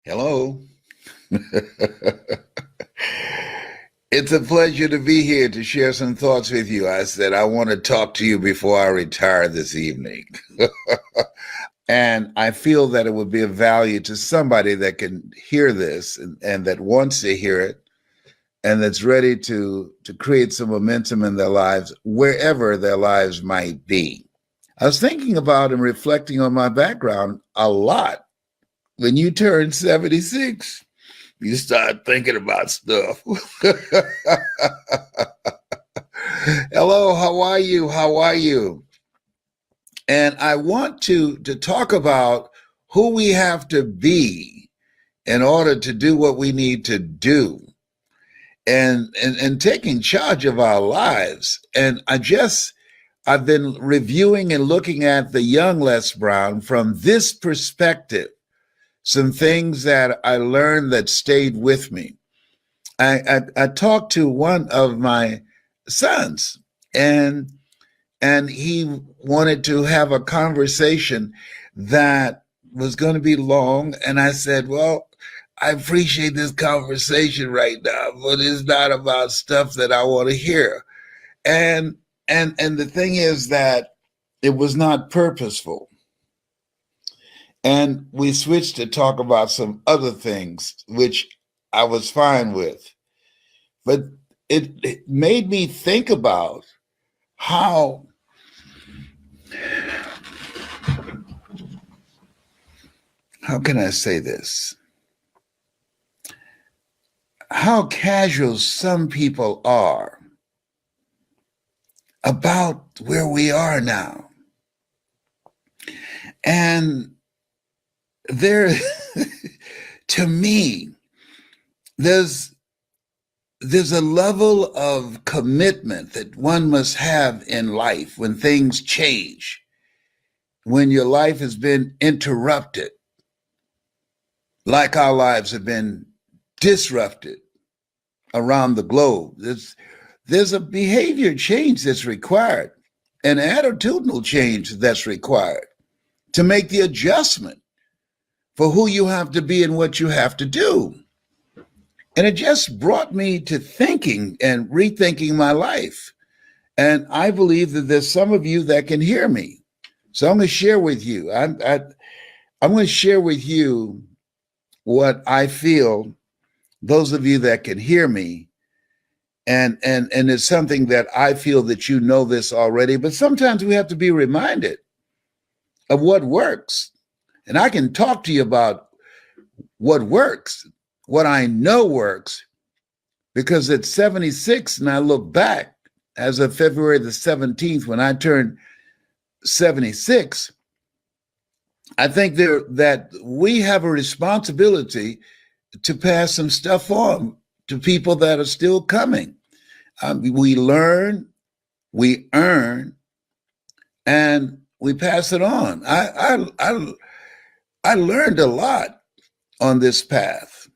Hello. It's a pleasure to be here to share some thoughts with you. I said I want to talk to you before I retire this evening. And I feel that it would be of value to somebody that can hear this and that wants to hear it and that's ready to create some momentum in their lives, wherever their lives might be. I was thinking about and reflecting on my background a lot. When you turn 76, you start thinking about stuff. Hello, how are you? How are you? And I want to talk about who we have to be in order to do what we need to do and taking charge of our lives. And I've been reviewing and looking at the young Les Brown from this perspective, some things that I learned that stayed with me. I talked to one of my sons, and he wanted to have a conversation that was going to be long. And I said, well, I appreciate this conversation right now, but it's not about stuff that I want to hear. And the thing is that it was not purposeful. And we switched to talk about some other things, which I was fine with. But it made me think about how can I say this? How casual some people are about where we are now. And there, to me, there's a level of commitment that one must have in life when things change, when your life has been interrupted, like our lives have been disrupted around the globe. There's a behavior change that's required, an attitudinal change that's required to make the adjustment for who you have to be and what you have to do. And it just brought me to thinking and rethinking my life. And I believe that there's some of you that can hear me. So I'm going to share with you. I'm going to share with you what I feel, those of you that can hear me. And it's something that I feel that you know this already, but sometimes we have to be reminded of what works. And I can talk to you about what works, what I know works, because at 76, and I look back as of February the 17th, when I turned 76, I think that we have a responsibility to pass some stuff on to people that are still coming. We learn, we earn, and we pass it on. I learned a lot on this path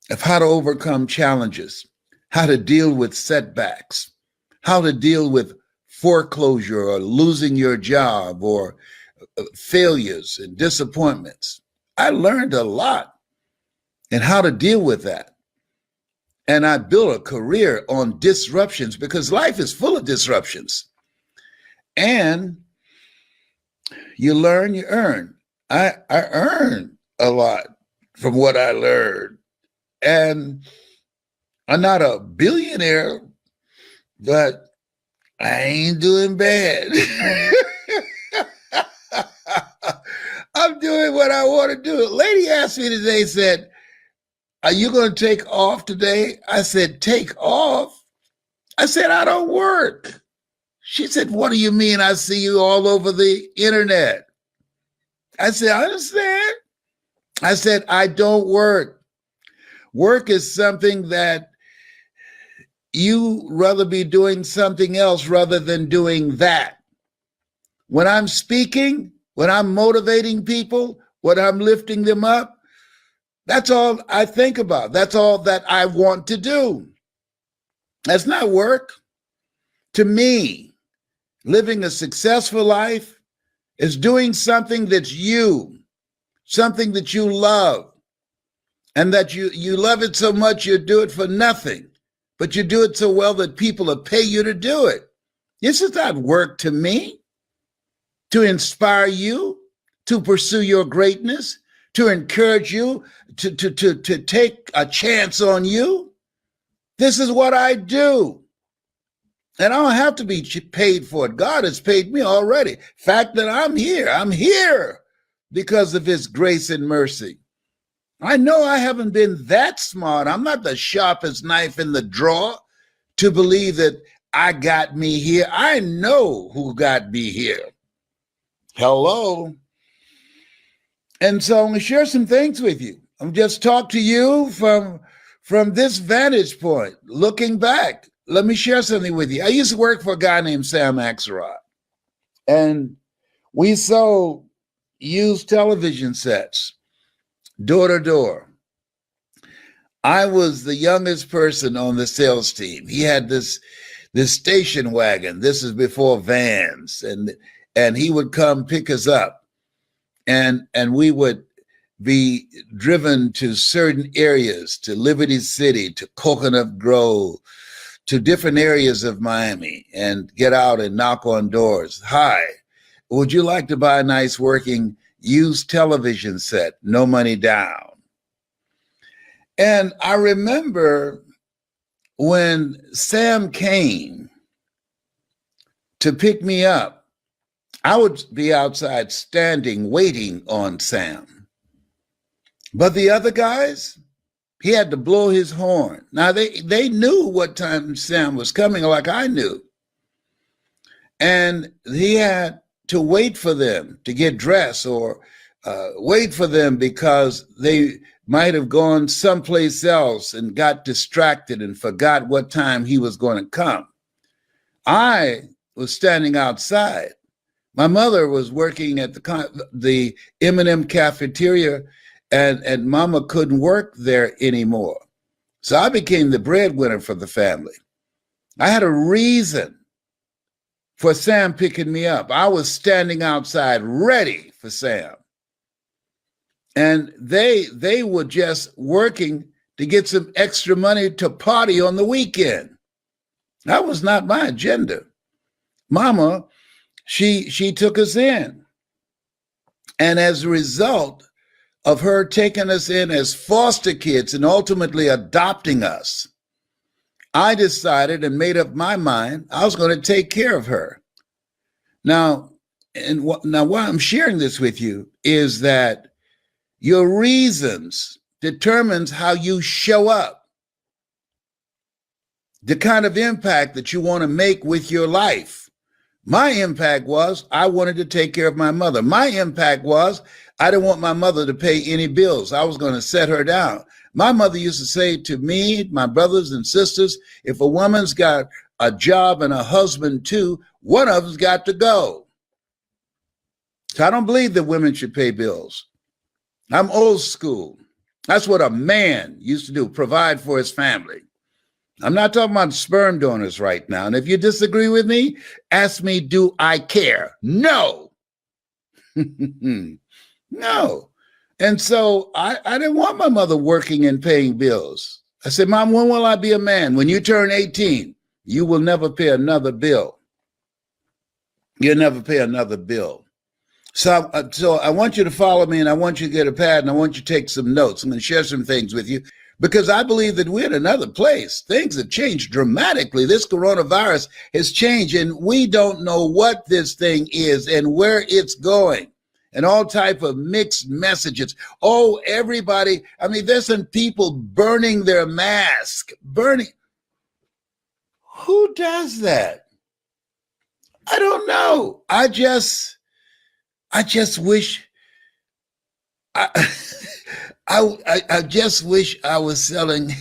of how to overcome challenges, how to deal with setbacks, how to deal with foreclosure or losing your job or failures and disappointments. I learned a lot and how to deal with that. And I built a career on disruptions because life is full of disruptions. And you learn, you earn. I earned a lot from what I learned. And I'm not a billionaire, but I ain't doing bad. I'm doing what I want to do. A lady asked me today, said, are you going to take off today? I said, take off? I said, I don't work. She said, what do you mean? I see you all over the internet. I said, I understand. I said, I don't work. Work is something that you rather be doing something else rather than doing that. When I'm speaking, when I'm motivating people, when I'm lifting them up, that's all I think about. That's all that I want to do. That's not work. To me, living a successful life is doing something that's you, something that you love, and that you love it so much you do it for nothing, but you do it so well that people will pay you to do it. This is not work to me. To inspire you to pursue your greatness, to encourage you to take a chance on you. This is what I do. And I don't have to be paid for it. God has paid me already. Fact that I'm here because of his grace and mercy. I know I haven't been that smart. I'm not the sharpest knife in the drawer to believe that I got me here. I know who got me here. Hello. And so I'm going to share some things with you. I'm just talk to you from this vantage point, looking back. Let me share something with you. I used to work for a guy named Sam Axelrod, and we sold used television sets door to door. I was the youngest person on the sales team. He had this station wagon. This is before vans, and he would come pick us up, and we would be driven to certain areas, to Liberty City, to Coconut Grove, to different areas of Miami, and get out and knock on doors. Hi, would you like to buy a nice working used television set? No money down. And I remember when Sam came to pick me up, I would be outside standing, waiting on Sam. But the other guys, he had to blow his horn. Now, they knew what time Sam was coming, like I knew. And he had to wait for them to get dressed, or wait for them because they might have gone someplace else and got distracted and forgot what time he was going to come. I was standing outside. My mother was working at the M&M cafeteria, and Mama couldn't work there anymore. So I became the breadwinner for the family. I had a reason for Sam picking me up. I was standing outside ready for Sam. And they were just working to get some extra money to party on the weekend. That was not my agenda. Mama, she took us in. And as a result of her taking us in as foster kids and ultimately adopting us, I decided and made up my mind I was going to take care of her. Now why I'm sharing this with you is that your reasons determines how you show up, the kind of impact that you want to make with your life. My impact was I wanted to take care of my mother. My impact was I didn't want my mother to pay any bills. I was going to set her down. My mother used to say to me, my brothers and sisters, if a woman's got a job and a husband too, one of them's got to go. So I don't believe that women should pay bills. I'm old school. That's what a man used to do, provide for his family. I'm not talking about sperm donors right now. And if you disagree with me, ask me, do I care? No. No. And so I didn't want my mother working and paying bills. I said, Mom, when will I be a man? When you turn 18, you will never pay another bill. You'll never pay another bill. So I want you to follow me, and I want you to get a pad, and I want you to take some notes. I'm going to share some things with you because I believe that we're in another place. Things have changed dramatically. This coronavirus has changed, and we don't know what this thing is and where it's going, and all type of mixed messages. Oh, everybody. I mean, there's some people burning their mask, burning. Who does that? I don't know. I just wish I just wish I was selling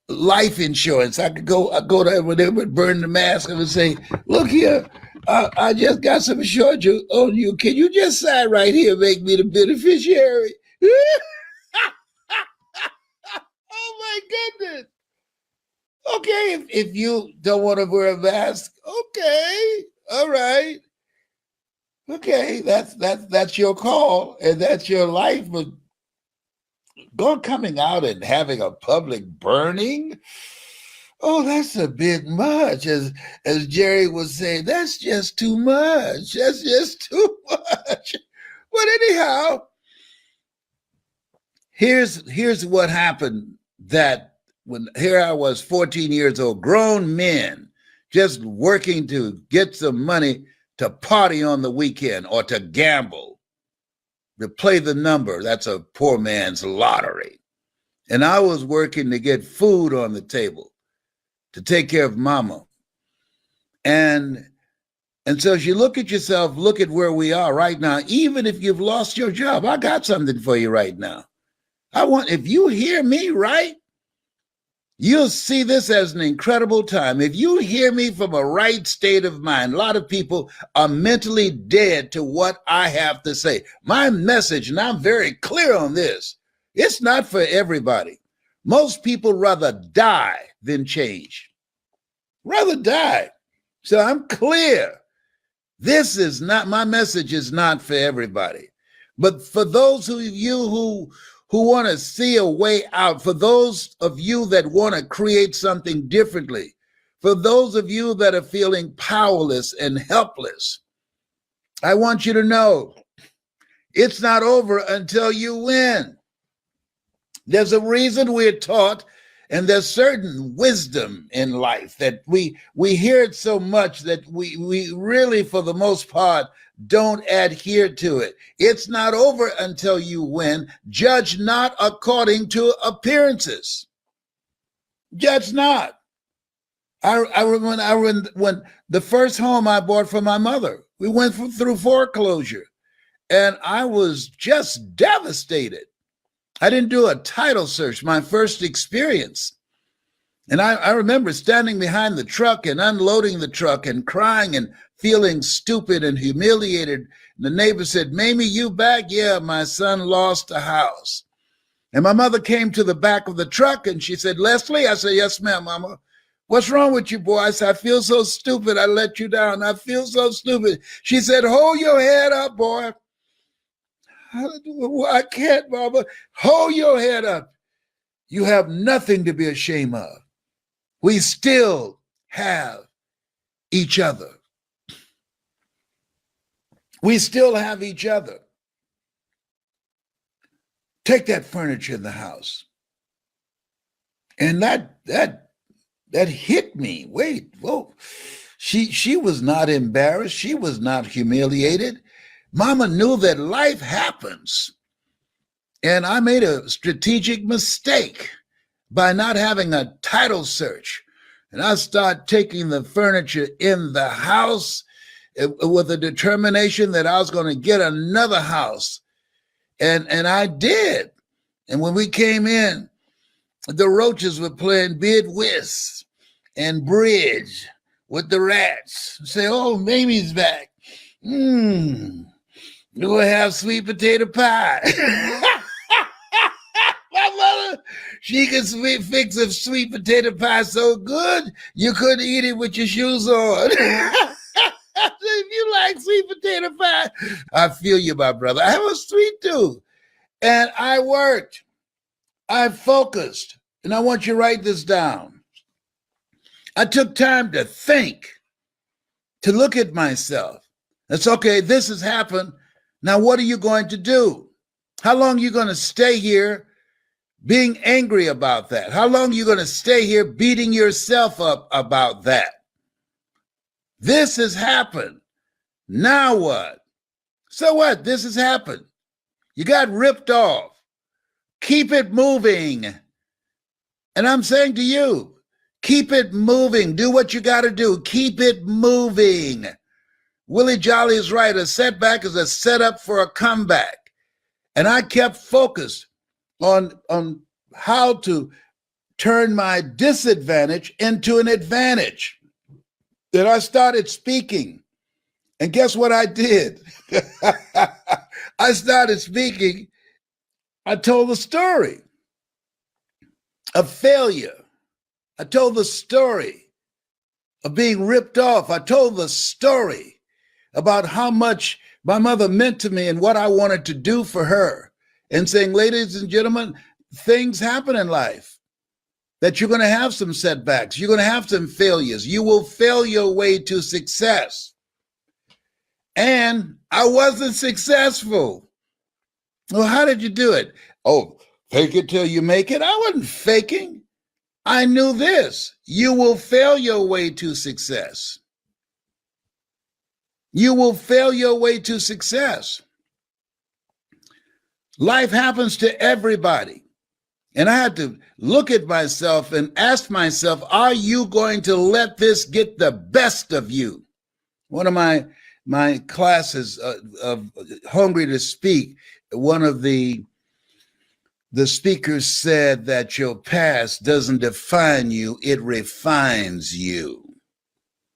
life insurance. I go there when they would burn the mask and would say, look here, I just got some insurance on you. Can you just sign right here and make me the beneficiary? Oh my goodness. Okay, if you don't want to wear a mask, okay, all right. Okay, that's your call and that's your life, but coming out and having a public burning. Oh, that's a bit much. As Jerry was saying, that's just too much. That's just too much. But anyhow, here's what happened. That when here I was 14 years old, grown men just working to get some money to party on the weekend or to gamble, to play the number. That's a poor man's lottery. And I was working to get food on the table, to take care of mama. And so as you look at yourself, look at where we are right now. Even if you've lost your job, I got something for you right now. If you hear me right, you'll see this as an incredible time. If you hear me from a right state of mind, a lot of people are mentally dead to what I have to say. My message, and I'm very clear on this, it's not for everybody. Most people rather die than change. Rather die. So I'm clear. This is not, my message is not for everybody. But for those of you who want to see a way out, for those of you that want to create something differently, for those of you that are feeling powerless and helpless, I want you to know it's not over until you win. There's a reason we're taught, and there's certain wisdom in life that we hear it so much that we really, for the most part, don't adhere to it. It's not over until you win. Judge not according to appearances. Judge not. I remember when the first home I bought for my mother, we went through foreclosure, and I was just devastated. I didn't do a title search, my first experience. And I remember standing behind the truck and unloading the truck and crying and feeling stupid and humiliated. And the neighbor said, "Mamie, you back?" "Yeah, my son lost a house." And my mother came to the back of the truck and she said, "Leslie?" I said, "Yes, ma'am, Mama." "What's wrong with you, boy?" I said, "I feel so stupid. I let you down. I feel so stupid." She said, "Hold your head up, boy." "I can't, Mama." "Hold your head up. You have nothing to be ashamed of. We still have each other. We still have each other. Take that furniture in the house." And that hit me. Wait, whoa. She was not embarrassed. She was not humiliated. Mama knew that life happens. And I made a strategic mistake by not having a title search. And I started taking the furniture in the house with a determination that I was going to get another house. And I did. And when we came in, the roaches were playing bid whist and bridge with the rats. Say, "Oh, Mamie's back. We'll have sweet potato pie." My mother, she could fix a sweet potato pie so good, you couldn't eat it with your shoes on. If you like sweet potato pie, I feel you, my brother. I have a sweet tooth. And I worked. I focused. And I want you to write this down. I took time to think, to look at myself. It's okay, this has happened. Now, what are you going to do? How long are you going to stay here being angry about that? How long are you going to stay here beating yourself up about that? This has happened. Now what? So what? This has happened. You got ripped off. Keep it moving. And I'm saying to you, keep it moving. Do what you got to do. Keep it moving. Willie Jolly is right. A setback is a setup for a comeback. And I kept focused on how to turn my disadvantage into an advantage. Then I started speaking. And guess what I did? I started speaking. I told the story of failure. I told the story of being ripped off. I told the story about how much my mother meant to me and what I wanted to do for her. And saying, ladies and gentlemen, things happen in life, that you're going to have some setbacks. You're going to have some failures. You will fail your way to success. And I wasn't successful. Well, how did you do it? Oh, fake it till you make it. I wasn't faking. I knew this. You will fail your way to success. You will fail your way to success. Life happens to everybody. And I had to look at myself and ask myself, are you going to let this get the best of you? One of my classes of Hungry to Speak, one of the speakers said that your past doesn't define you, it refines you.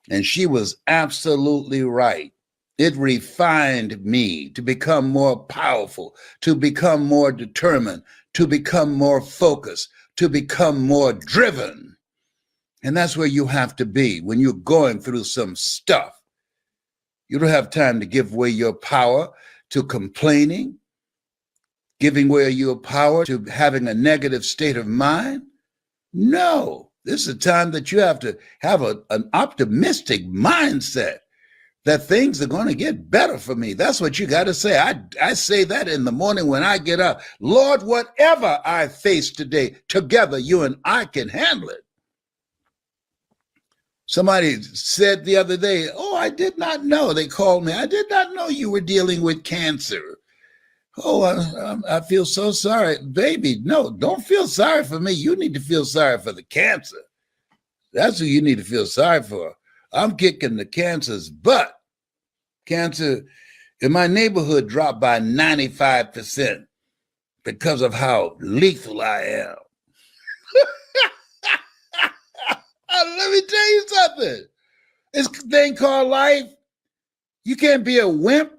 And she was absolutely right. It refined me to become more powerful, to become more determined, to become more focused, to become more driven. And that's where you have to be when you're going through some stuff. You don't have time to give away your power to complaining, giving away your power to having a negative state of mind. No, this is a time that you have to have an optimistic mindset that things are going to get better for me. That's what you got to say. I say that in the morning when I get up. Lord, whatever I face today, together you and I can handle it. Somebody said the other day, oh, I did not know. They called me. I did not know you were dealing with cancer. Oh, I feel so sorry. Baby, no, don't feel sorry for me. You need to feel sorry for the cancer. That's who you need to feel sorry for. I'm kicking the cancer's butt. Cancer in my neighborhood dropped by 95% because of how lethal I am. Let me tell you something. This thing called life, you can't be a wimp.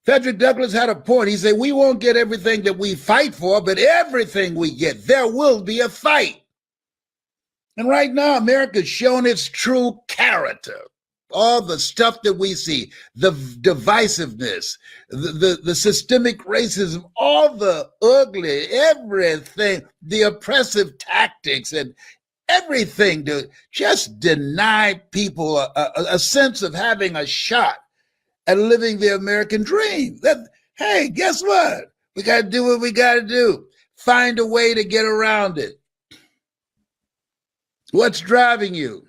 Frederick Douglass had a point. He said, we won't get everything that we fight for, but everything we get, there will be a fight. And right now, America's shown its true character. All the stuff that we see, the divisiveness, the systemic racism, all the ugly, everything, the oppressive tactics and everything to just deny people a sense of having a shot at living the American dream. That, hey, guess what? We got to do what we got to do. Find a way to get around it. What's driving you?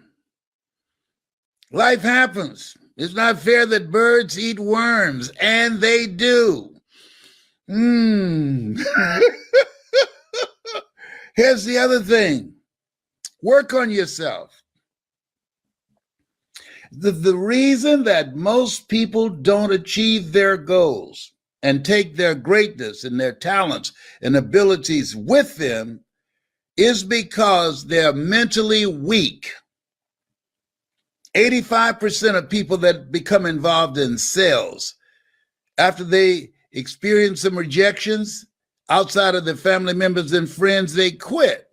Life happens. It's not fair that birds eat worms, and they do. Here's the other thing. Work on yourself. The reason that most people don't achieve their goals and take their greatness and their talents and abilities with them is because they're mentally weak. 85% of people that become involved in sales, after they experience some rejections outside of their family members and friends, they quit.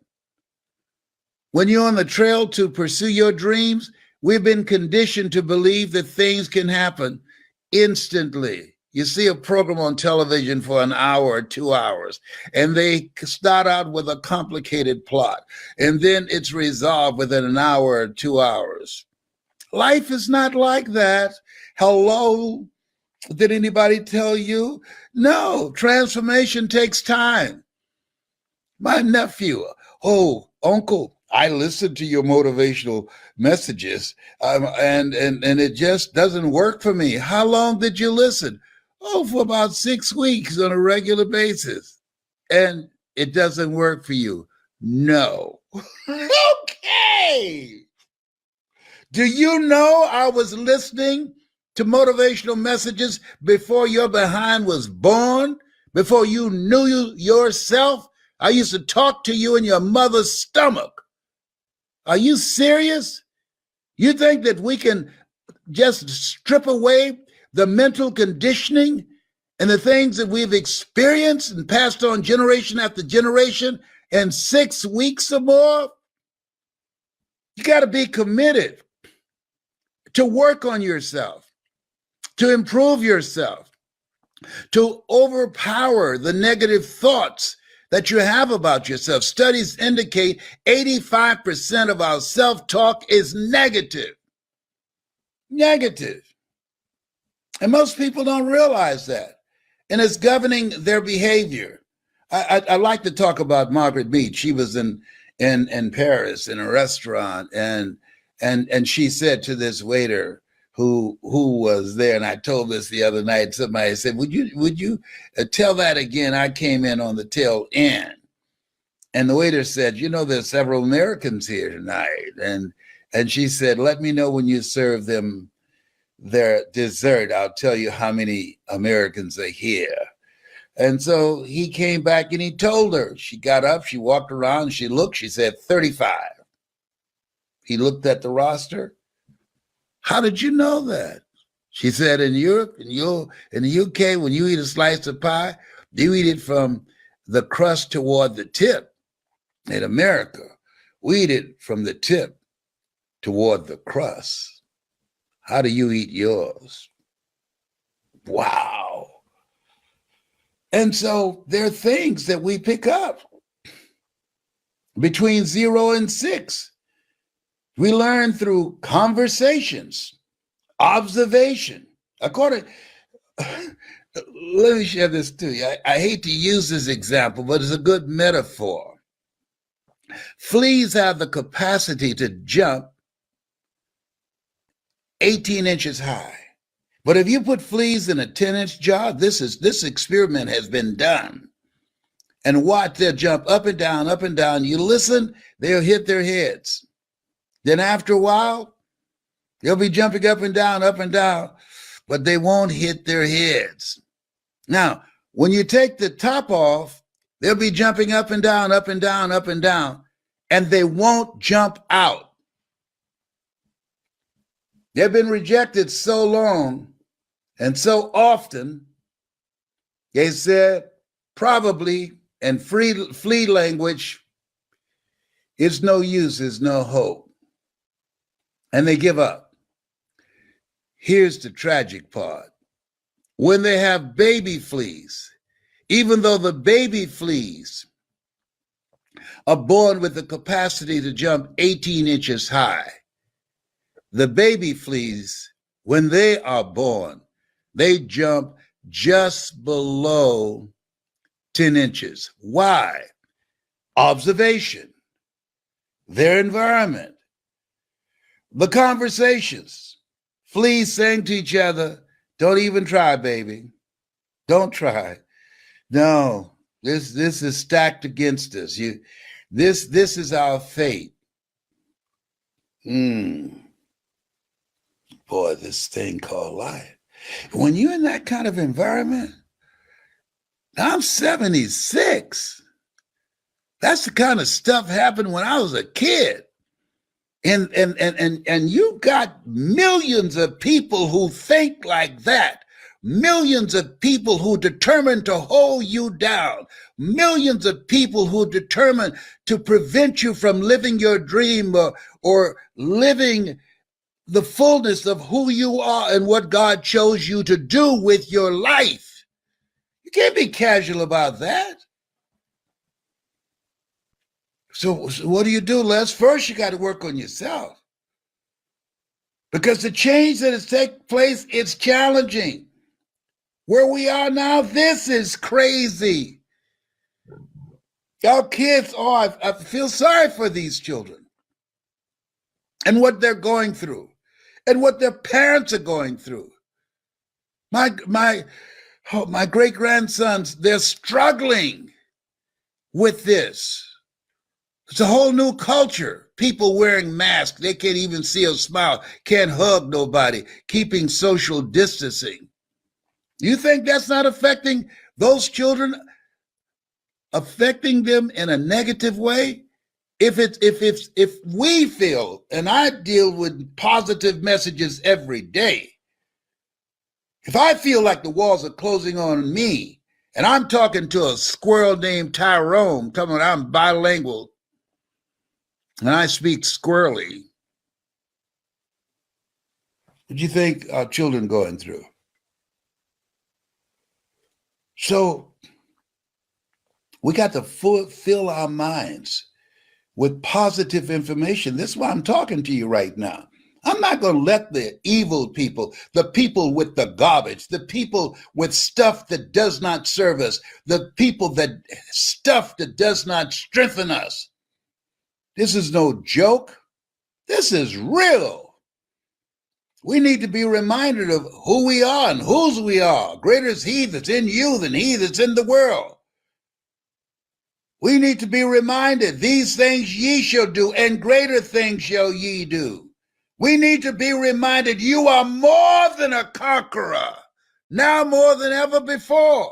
When you're on the trail to pursue your dreams, we've been conditioned to believe that things can happen instantly. You see a program on television for an hour or 2 hours, and they start out with a complicated plot, and then it's resolved within an hour or 2 hours. Life is not like that. Hello? Did anybody tell you? No, transformation takes time. My nephew, oh, uncle, I listened to your motivational messages, and it just doesn't work for me. How long did you listen? Oh, for about 6 weeks on a regular basis. And it doesn't work for you. No. Okay. Do you know I was listening to motivational messages before your behind was born? Before you knew yourself? I used to talk to you in your mother's stomach. Are you serious? You think that we can just strip away the mental conditioning and the things that we've experienced and passed on generation after generation in 6 weeks or more? You got to be committed to work on yourself, to improve yourself, to overpower the negative thoughts that you have about yourself. Studies indicate 85% of our self-talk is negative. Negative. And most people don't realize that. And it's governing their behavior. I like to talk about Margaret Mead. She was in Paris in a restaurant, and she said to this waiter who was there, and I told this the other night. Somebody said, "Would you tell that again? I came in on the tail end." And the waiter said, "You know, there's several Americans here tonight," and she said, "Let me know when you serve them their dessert. I'll tell you how many Americans are here." And so he came back and he told her. She got up, she walked around, she looked, she said 35. He looked at the roster. "How did you know that?" She said, "In Europe, in the UK, when you eat a slice of pie, you eat it from the crust toward the tip. In America, we eat it from the tip toward the crust. How do you eat yours?" Wow. And so there are things that we pick up between 0 and 6. We learn through conversations, observation. Let me share this too. I hate to use this example, but it's a good metaphor. Fleas have the capacity to jump 18 inches high. But if you put fleas in a 10-inch jar, this experiment has been done. And watch, they'll jump up and down, up and down. You listen, they'll hit their heads. Then after a while, they'll be jumping up and down, but they won't hit their heads. Now, when you take the top off, they'll be jumping up and down, up and down, up and down, and they won't jump out. They've been rejected so long and so often, they said, probably, in flea language, "It's no use, it's no hope." And they give up. Here's the tragic part. When they have baby fleas, even though the baby fleas are born with the capacity to jump 18 inches high, the baby fleas, when they are born, they jump just below 10 inches. Why? Observation, their environment, the conversations. Fleas saying to each other, "Don't even try, baby. Don't try. No, this is stacked against us. This is our fate." Boy, this thing called life. When you're in that kind of environment, I'm 76. That's the kind of stuff happened when I was a kid. And you got millions of people who think like that. Millions of people who determined to hold you down. Millions of people who determined to prevent you from living your dream or living the fullness of who you are and what God chose you to do with your life. You can't be casual about that. So what do, Les? First, you got to work on yourself. Because the change that has taken place, it's challenging. Where we are now, this is crazy. Our kids are, I feel sorry for these children and what they're going through and what their parents are going through. My great-grandsons, they're struggling with this. It's a whole new culture. People wearing masks. They can't even see or smile. Can't hug nobody. Keeping social distancing. You think that's not affecting those children? Affecting them in a negative way? If we feel, and I deal with positive messages every day. If I feel like the walls are closing on me, and I'm talking to a squirrel named Tyrone, telling me I'm bilingual, and I speak squirrely, what do you think our children going through? So We got to fill our minds with positive information. This is why I'm talking to you right now. I'm not going to let the evil people, the people with the garbage, the people with stuff that does not serve us, the people that stuff that does not strengthen us. This is no joke. This is real. We need to be reminded of who we are and whose we are. Greater is he that's in you than he that's in the world. We need to be reminded, these things ye shall do, and greater things shall ye do. We need to be reminded, you are more than a conqueror, now more than ever before.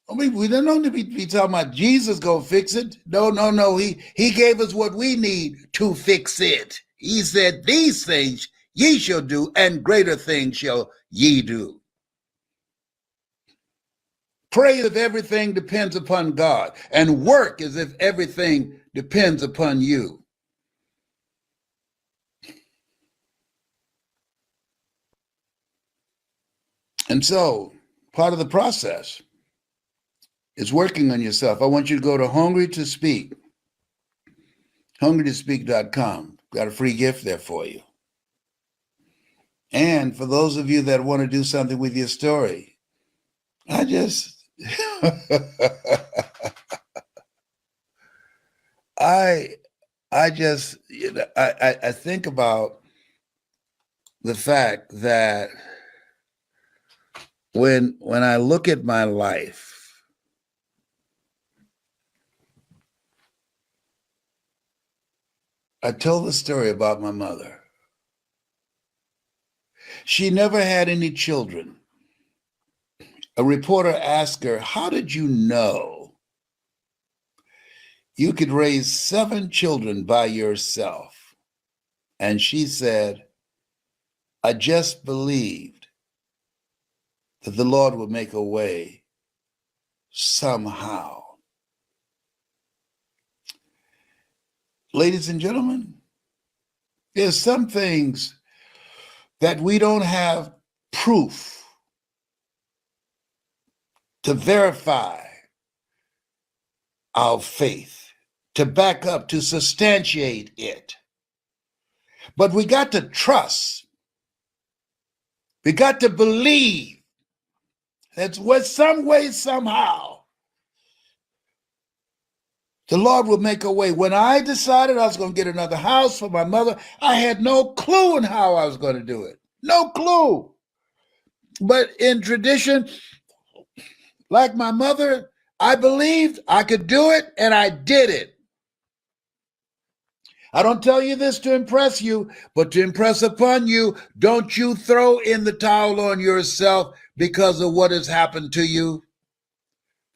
I mean, we don't need to be talking about Jesus gonna fix it. No. He gave us what we need to fix it. He said, these things ye shall do, and greater things shall ye do. Pray as if everything depends upon God, and work as if everything depends upon you. And so, part of the process is working on yourself. I want you to go to Hungry to Speak, hungrytospeak.com. Got a free gift there for you. And for those of you that want to do something with your story, I just I think about the fact that when I look at my life, I told the story about my mother. She never had any children. A reporter asked her, how did you know you could raise 7 children by yourself? And she said, I just believed that the Lord would make a way somehow. Ladies and gentlemen, there's some things that we don't have proof to verify our faith, to back up, to substantiate it. But we got to trust. We got to believe that with some way, somehow, the Lord will make a way. When I decided I was going to get another house for my mother, I had no clue in how I was going to do it. No clue. But in tradition, like my mother, I believed I could do it, and I did it. I don't tell you this to impress you, but to impress upon you, don't you throw in the towel on yourself because of what has happened to you.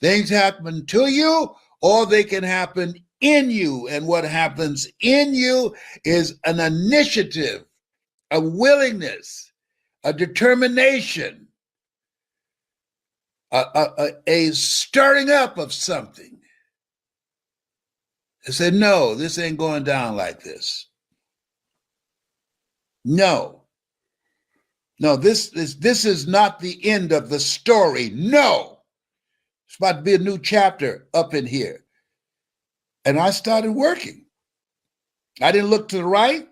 Things happen to you, or they can happen in you. And what happens in you is an initiative, a willingness, a determination, a stirring up of something. I said, no, this ain't going down like this. No, this is not the end of the story. No, it's about to be a new chapter up in here. And I started working. I didn't look to the right.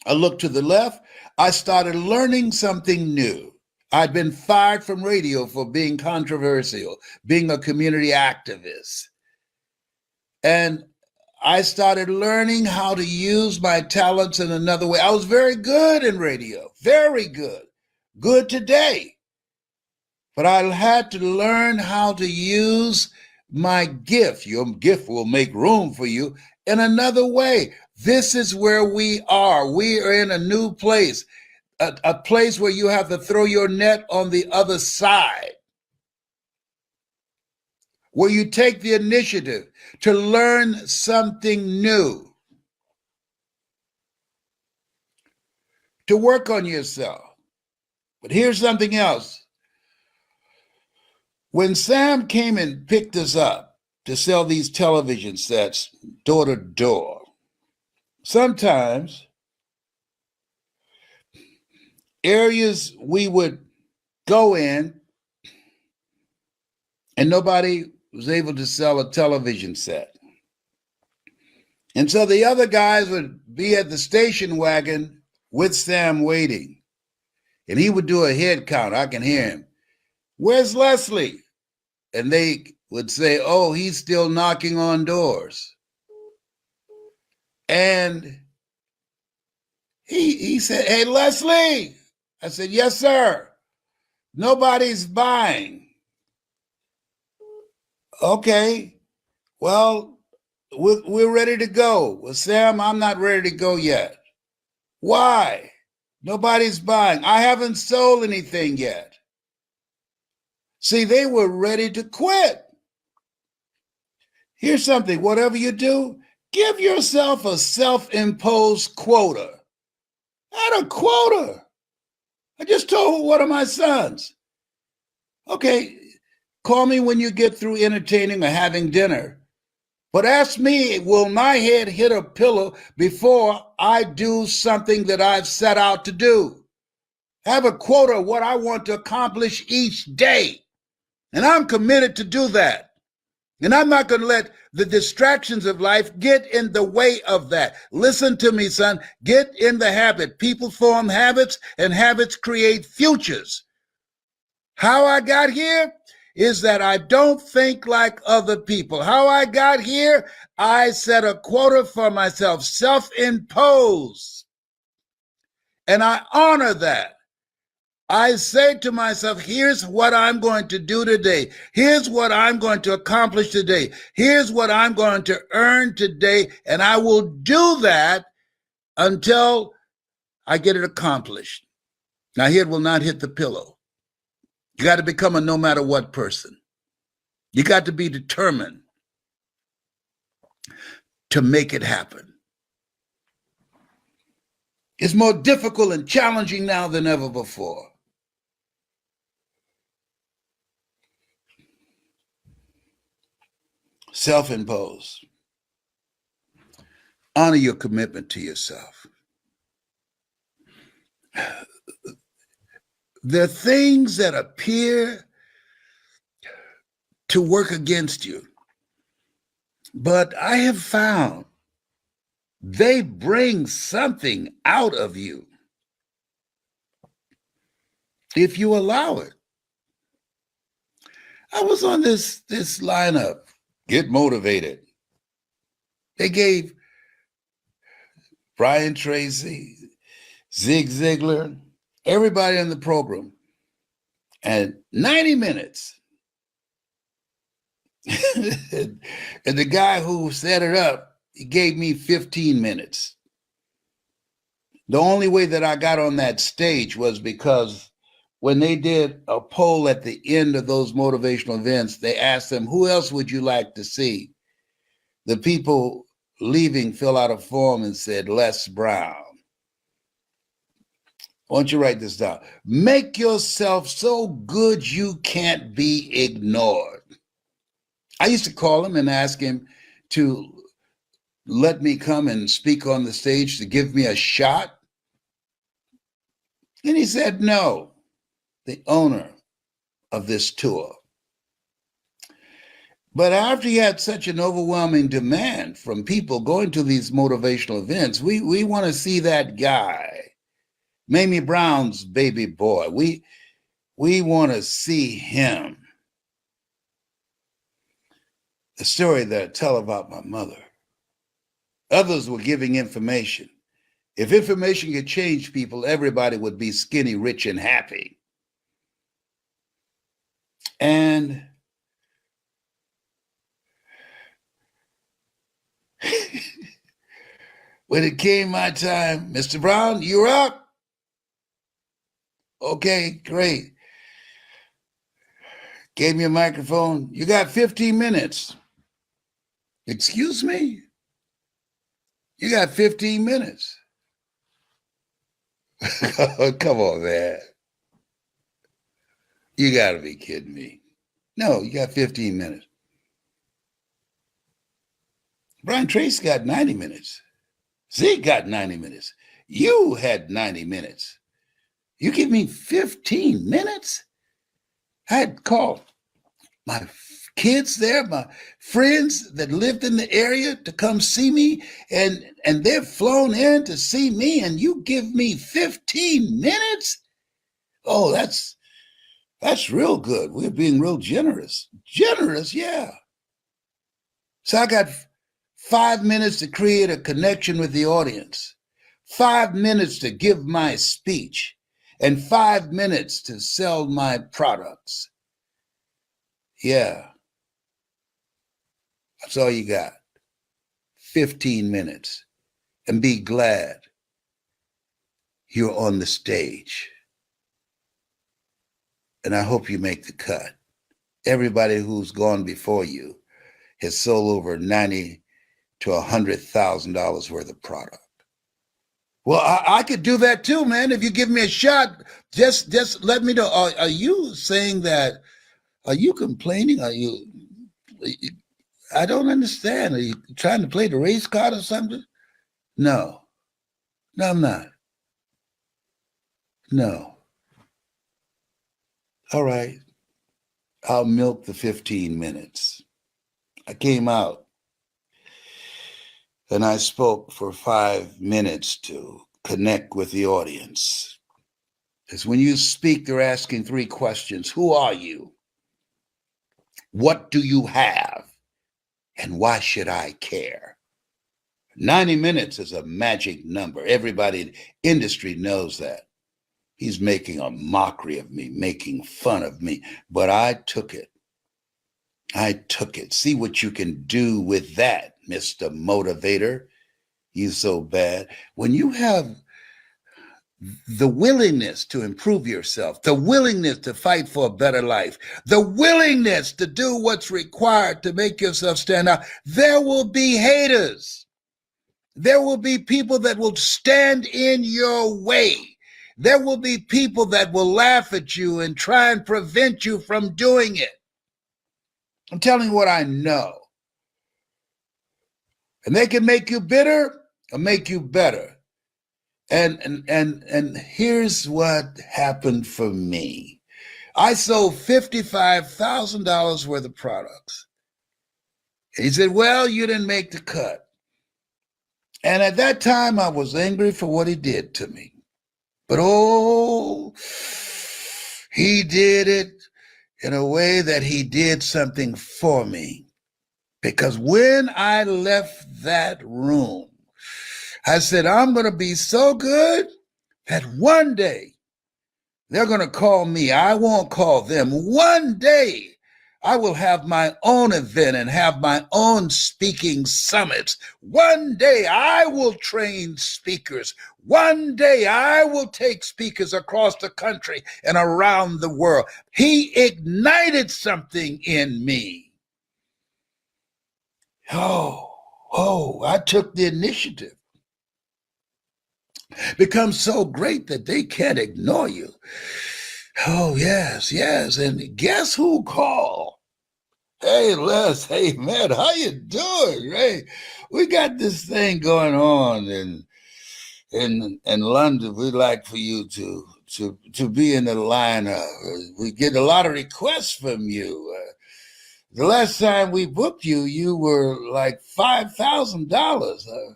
I looked to the left. I started learning something new. I'd been fired from radio for being controversial, being a community activist. And I started learning how to use my talents in another way. I was very good in radio, very good, good today. But I had to learn how to use my gift. Your gift will make room for you in another way. This is where we are. We are in a new place, a place where you have to throw your net on the other side, where you take the initiative to learn something new, to work on yourself. But here's something else. When Sam came and picked us up to sell these television sets door to door, sometimes areas we would go in and nobody was able to sell a television set. And so the other guys would be at the station wagon with Sam waiting. And he would do a head count. I can hear him. Where's Leslie? And they would say, oh, he's still knocking on doors. And he said, hey, Leslie. I said, yes, sir. Nobody's buying. Okay, well, we're ready to go. Well, Sam, I'm not ready to go yet. Why? Nobody's buying. I haven't sold anything yet. See, they were ready to quit. Here's something, whatever you do, give yourself a self-imposed quota. I had a quota. I just told one of my sons, okay, call me when you get through entertaining or having dinner. But ask me, will my head hit a pillow before I do something that I've set out to do? Have a quota of what I want to accomplish each day. And I'm committed to do that. And I'm not going to let the distractions of life get in the way of that. Listen to me, son. Get in the habit. People form habits, and habits create futures. How I got here is that I don't think like other people. How I got here, I set a quota for myself, self-imposed. And I honor that. I say to myself, here's what I'm going to do today. Here's what I'm going to accomplish today. Here's what I'm going to earn today. And I will do that until I get it accomplished. Now, here it will not hit the pillow. You got to become a no matter what person. You got to be determined to make it happen. It's more difficult and challenging now than ever before. Self-imposed. Honor your commitment to yourself. There are things that appear to work against you, but I have found they bring something out of you if you allow it. I was on this lineup, Get Motivated. They gave Brian Tracy, Zig Ziglar, everybody in the program, and 90 minutes. And the guy who set it up, he gave me 15 minutes. The only way that I got on that stage was because when they did a poll at the end of those motivational events, they asked them, who else would you like to see? The people leaving fill out a form and said, Les Brown. I want you to write this down. Make yourself so good you can't be ignored. I used to call him and ask him to let me come and speak on the stage to give me a shot. And he said, no, the owner of this tour. But after he had such an overwhelming demand from people going to these motivational events, we want to see that guy, Mamie Brown's baby boy. We want to see him. The story that I tell about my mother. Others were giving information. If information could change people, everybody would be skinny, rich, and happy. And when it came my time, Mr. Brown, you're up. Okay, great. Gave me a microphone. You got 15 minutes. Excuse me? You got 15 minutes. Come on, man. You got to be kidding me. No, you got 15 minutes. Brian Tracy got 90 minutes. Zeke got 90 minutes. You had 90 minutes. You give me 15 minutes? I had called my kids there, my friends that lived in the area to come see me, and they've flown in to see me, and you give me 15 minutes? Oh, that's real good. We're being real generous. Generous, yeah. So I got 5 minutes to create a connection with the audience, 5 minutes to give my speech, and 5 minutes to sell my products. Yeah, that's all you got. 15 minutes. And be glad you're on the stage. And I hope you make the cut. Everybody who's gone before you has sold over $90,000 to $100,000 worth of product. Well, I could do that too, man. If you give me a shot, just let me know. Are you saying that? Are you complaining? Are you? I don't understand. Are you trying to play the race card or something? No, no, I'm not. No. All right. I'll milk the 15 minutes. I came out and I spoke for 5 minutes to connect with the audience. Because when you speak, they're asking 3 questions. Who are you? What do you have? And why should I care? 90 minutes is a magic number. Everybody in the industry knows that. He's making a mockery of me, making fun of me, but I took it. I took it. See what you can do with that, Mr. Motivator. You so bad. When you have the willingness to improve yourself, the willingness to fight for a better life, the willingness to do what's required to make yourself stand out, there will be haters. There will be people that will stand in your way. There will be people that will laugh at you and try and prevent you from doing it. I'm telling you what I know. And they can make you bitter or make you better. And here's what happened for me. I sold $55,000 worth of products. And he said, well, you didn't make the cut. And at that time, I was angry for what he did to me. But oh, he did it in a way that he did something for me. Because when I left that room, I said, I'm going to be so good that one day they're going to call me. I won't call them. One day I will have my own event and have my own speaking summits. One day I will train speakers. One day I will take speakers across the country and around the world. He ignited something in me. I took the initiative. Become so great that they can't ignore you. Oh, yes. And guess who called? Hey, Les. Hey, man, how you doing? Hey, we got this thing going on in London. We'd like for you to be in the lineup. We get a lot of requests from you. The last time we booked you, you were like $5,000.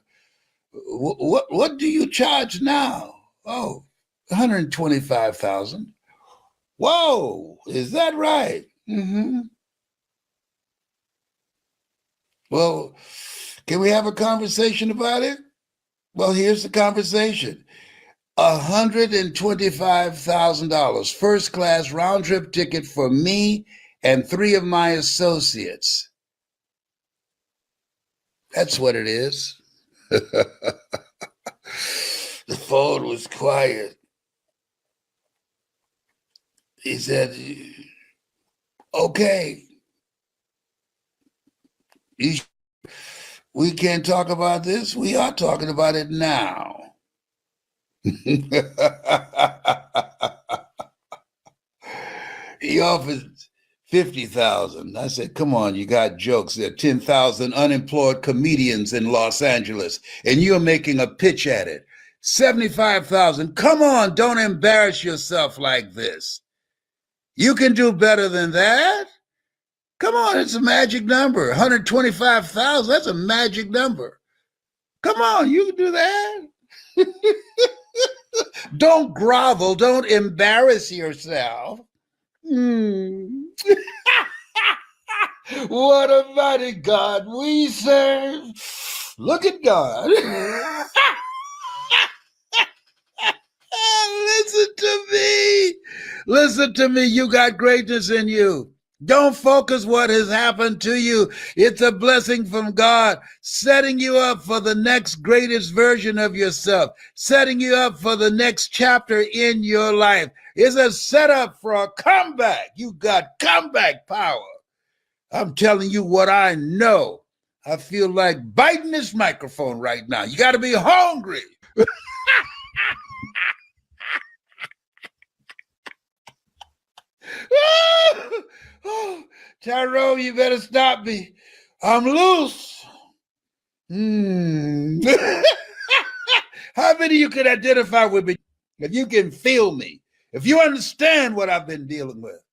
What do you charge now? Oh, $125,000. Whoa, is that right? Mm-hmm. Well, can we have a conversation about it? Well, here's the conversation. $125,000, first class round trip ticket for me and 3 of my associates. That's what it is. The phone was quiet. He said, okay, we can't talk about this. We are talking about it now. He offered 50,000. I said, come on, you got jokes. There are 10,000 unemployed comedians in Los Angeles, and you're making a pitch at it. 75,000. Come on, don't embarrass yourself like this. You can do better than that. Come on, it's a magic number. 125,000, that's a magic number. Come on, you can do that. Don't grovel. Don't embarrass yourself. Hmm. What a mighty God we serve. Look at God. Listen to me. Listen to me. You got greatness in you. Don't focus what has happened to you. It's a blessing from God, setting you up for the next greatest version of yourself, setting you up for the next chapter in your life. It's a setup for a comeback. You got comeback power. I'm telling you what I know. I feel like biting this microphone right now. You got to be hungry. Oh, Tyrone, you better stop me. I'm loose. How many of you can identify with me? If you can feel me, if you understand what I've been dealing with,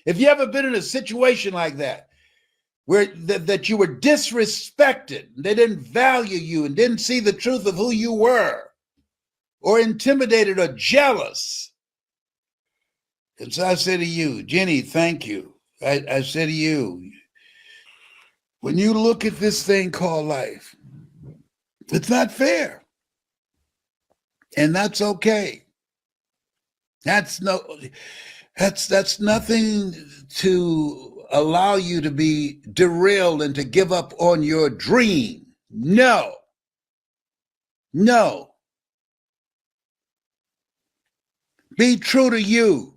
if you ever been in a situation like that, where that you were disrespected, they didn't value you and didn't see the truth of who you were, or intimidated or jealous. And so I say to you, Jenny, thank you. I say to you, when you look at this thing called life, it's not fair. And that's okay. That's nothing to allow you to be derailed and to give up on your dream. No. Be true to you.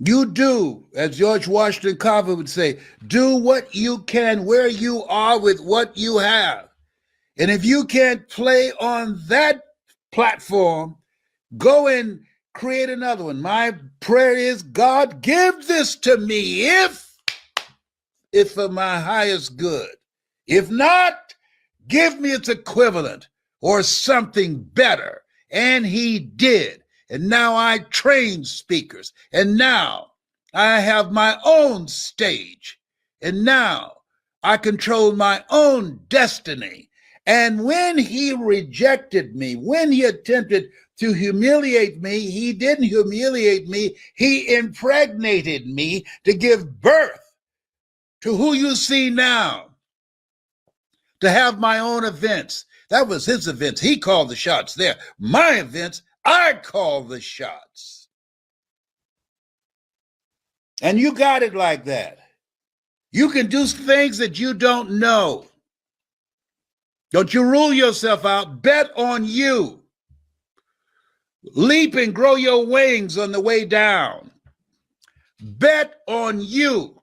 You do, as George Washington Carver would say, do what you can where you are with what you have. And if you can't play on that platform, go and create another one. My prayer is, God, give this to me if for my highest good. If not, give me its equivalent or something better. And he did. And now I train speakers. And now I have my own stage. And now I control my own destiny. And when he rejected me, when he attempted to humiliate me, he didn't humiliate me. He impregnated me to give birth to who you see now, to have my own events. That was his events. He called the shots there. My events, I call the shots. And you got it like that. You can do things that you don't know. Don't you rule yourself out. Bet on you. Leap and grow your wings on the way down. Bet on you.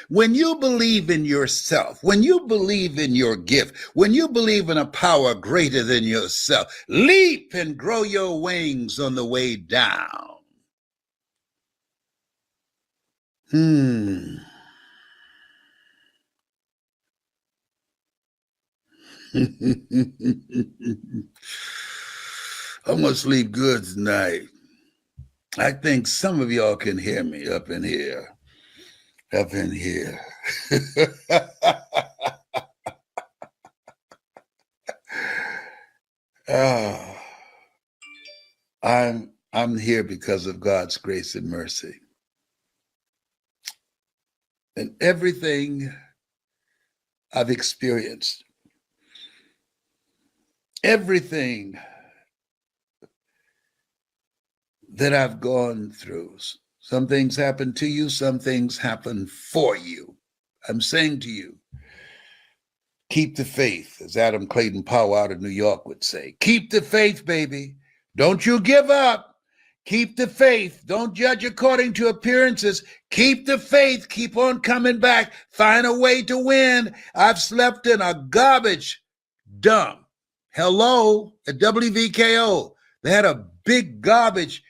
When you believe in yourself, when you believe in your gift, when you believe in a power greater than yourself, leap and grow your wings on the way down. I'm gonna sleep good tonight. I think some of y'all can hear me up in here. Up in here. I'm here because of God's grace and mercy. And everything I've experienced, everything that I've gone through, some things happen to you, some things happen for you. I'm saying to you, keep the faith, as Adam Clayton Powell out of New York would say. Keep the faith, baby. Don't you give up. Keep the faith. Don't judge according to appearances. Keep the faith. Keep on coming back. Find a way to win. I've slept in a garbage dump. Hello, at WVKO. They had a big garbage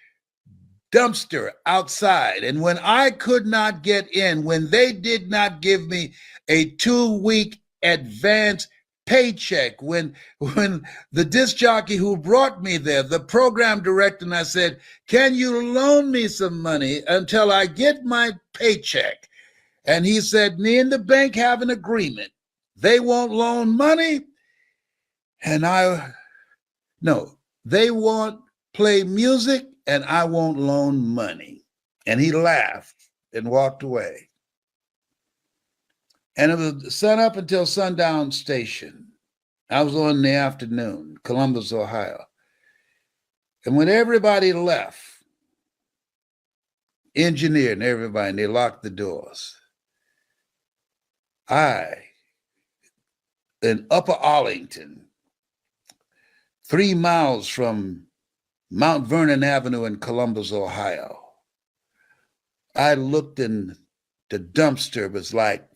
dumpster outside. And when I could not get in, when they did not give me a 2-week advance paycheck, when the disc jockey who brought me there, the program director, and I said, can you loan me some money until I get my paycheck? And he said, me and the bank have an agreement. They won't loan money. And they won't play music and I won't loan money. And he laughed and walked away. And it was sun up until sundown station. I was on in the afternoon, Columbus, Ohio. And when everybody left, engineer and everybody, and they locked the doors, I, in Upper Arlington, 3 miles from Mount Vernon Avenue in Columbus, Ohio, I looked in the dumpster. It was like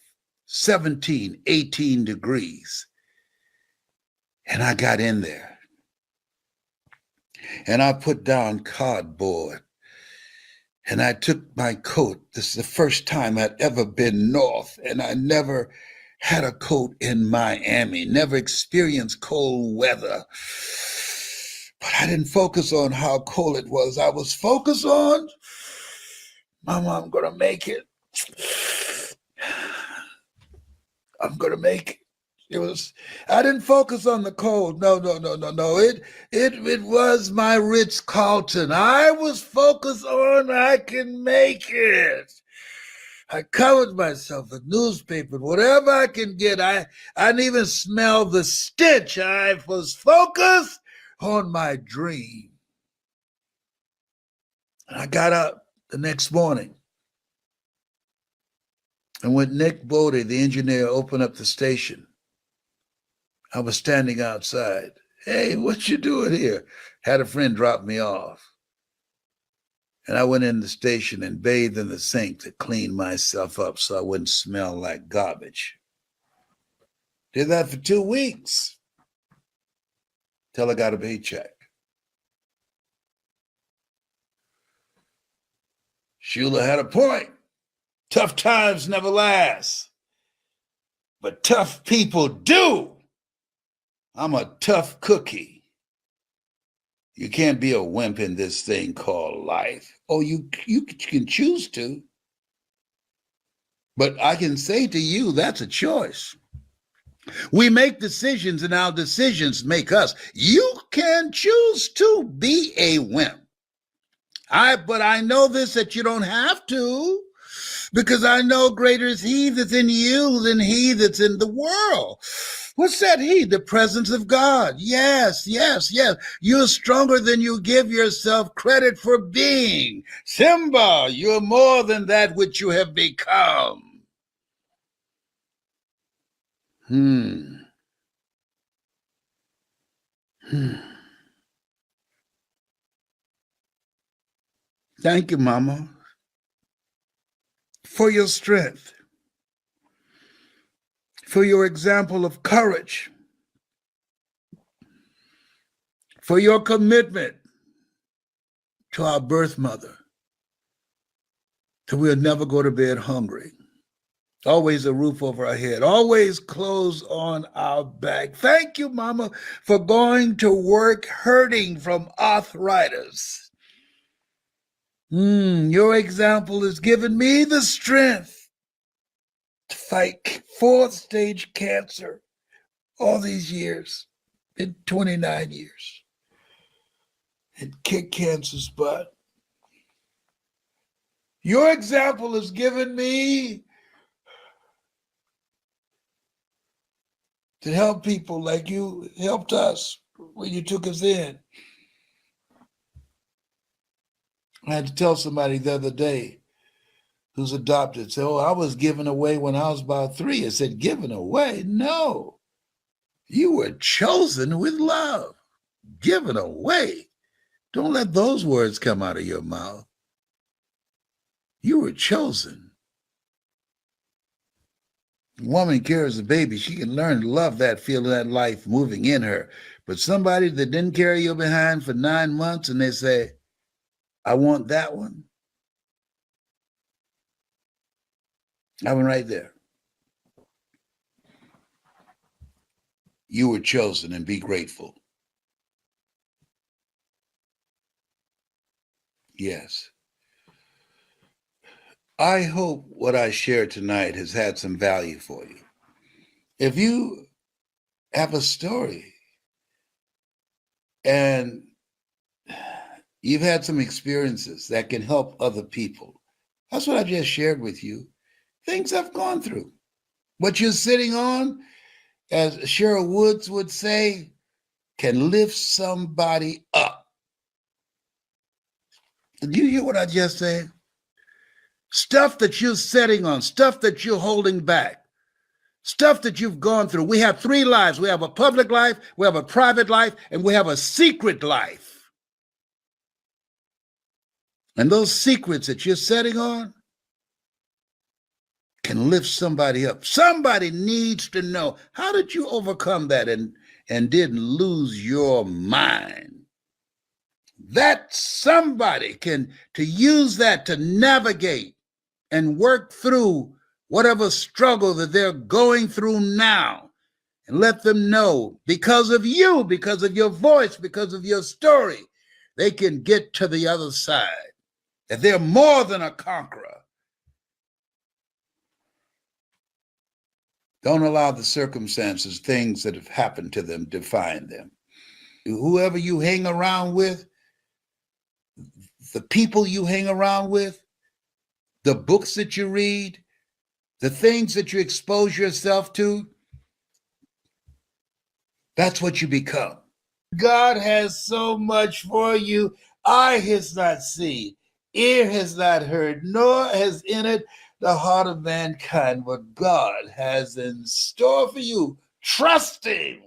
17, 18 degrees. And I got in there. And I put down cardboard. And I took my coat. This is the first time I'd ever been north. And I never had a coat in Miami, never experienced cold weather. But I didn't focus on how cold it was. I was focused on, Mama, I'm going to make it. I'm going to make it. I didn't focus on the cold. No. It was my Ritz-Carlton. I was focused on I can make it. I covered myself with newspaper, whatever I can get. I didn't even smell the stench. I was focused on my dream. And I got up the next morning. And when Nick Bodie, the engineer, opened up the station, I was standing outside. Hey, what you doing here? Had a friend drop me off. And I went in the station and bathed in the sink to clean myself up so I wouldn't smell like garbage. Did that for 2 weeks till I got a paycheck. Shula had a point. Tough times never last, but tough people do. I'm a tough cookie. You can't be a wimp in this thing called life. Oh, you can choose to. But I can say to you, that's a choice. We make decisions and our decisions make us. You can choose to be a wimp. But I know this, that you don't have to, because I know greater is he that's in you than he that's in the world. What's that he? The presence of God. Yes. You're stronger than you give yourself credit for being. Simba, you're more than that which you have become. Thank you, Mama, for your strength, for your example of courage, for your commitment to our birth mother, that we'll never go to bed hungry. Always a roof over our head, always clothes on our back. Thank you, Mama, for going to work hurting from arthritis. Your example has given me the strength to fight 4th-stage cancer all these years, in 29 years, and kick cancer's butt. Your example has given me to help people like you helped us when you took us in. I had to tell somebody the other day who's adopted, say, oh, I was given away when I was about 3. I said, given away? No. You were chosen with love. Given away. Don't let those words come out of your mouth. You were chosen. A woman carries a baby. She can learn to love that, feel that life moving in her. But somebody that didn't carry you behind for 9 months and they say, I want that one. That one right there. you were chosen, and be grateful. Yes. I hope what I shared tonight has had some value for you. If you have a story and you've had some experiences that can help other people, that's what I just shared with you. Things I've gone through. What you're sitting on, as Cheryl Woods would say, can lift somebody up. Did you hear what I just said? Stuff that you're sitting on, stuff that you're holding back, stuff that you've gone through. We have three lives. We have a public life, we have a private life, and we have a secret life. And those secrets that you're sitting on can lift somebody up. Somebody needs to know, how did you overcome that and didn't lose your mind? That somebody to use that to navigate and work through whatever struggle that they're going through now, and let them know, because of you, because of your voice, because of your story, they can get to the other side, that they're more than a conqueror. Don't allow the circumstances, things that have happened to them, define them. Whoever you hang around with, the people you hang around with, the books that you read, the things that you expose yourself to, that's what you become. God has so much for you. Eye has not seen, ear has not heard, nor has entered the heart of mankind what God has in store for you. Trust him.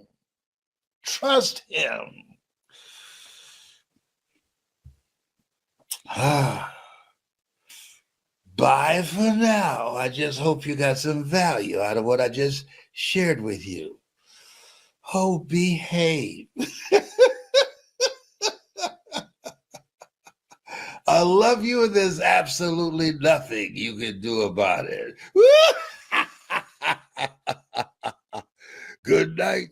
Trust him. Bye for now. I just hope you got some value out of what I just shared with you. Oh, behave. I love you, and there's absolutely nothing you can do about it. Good night.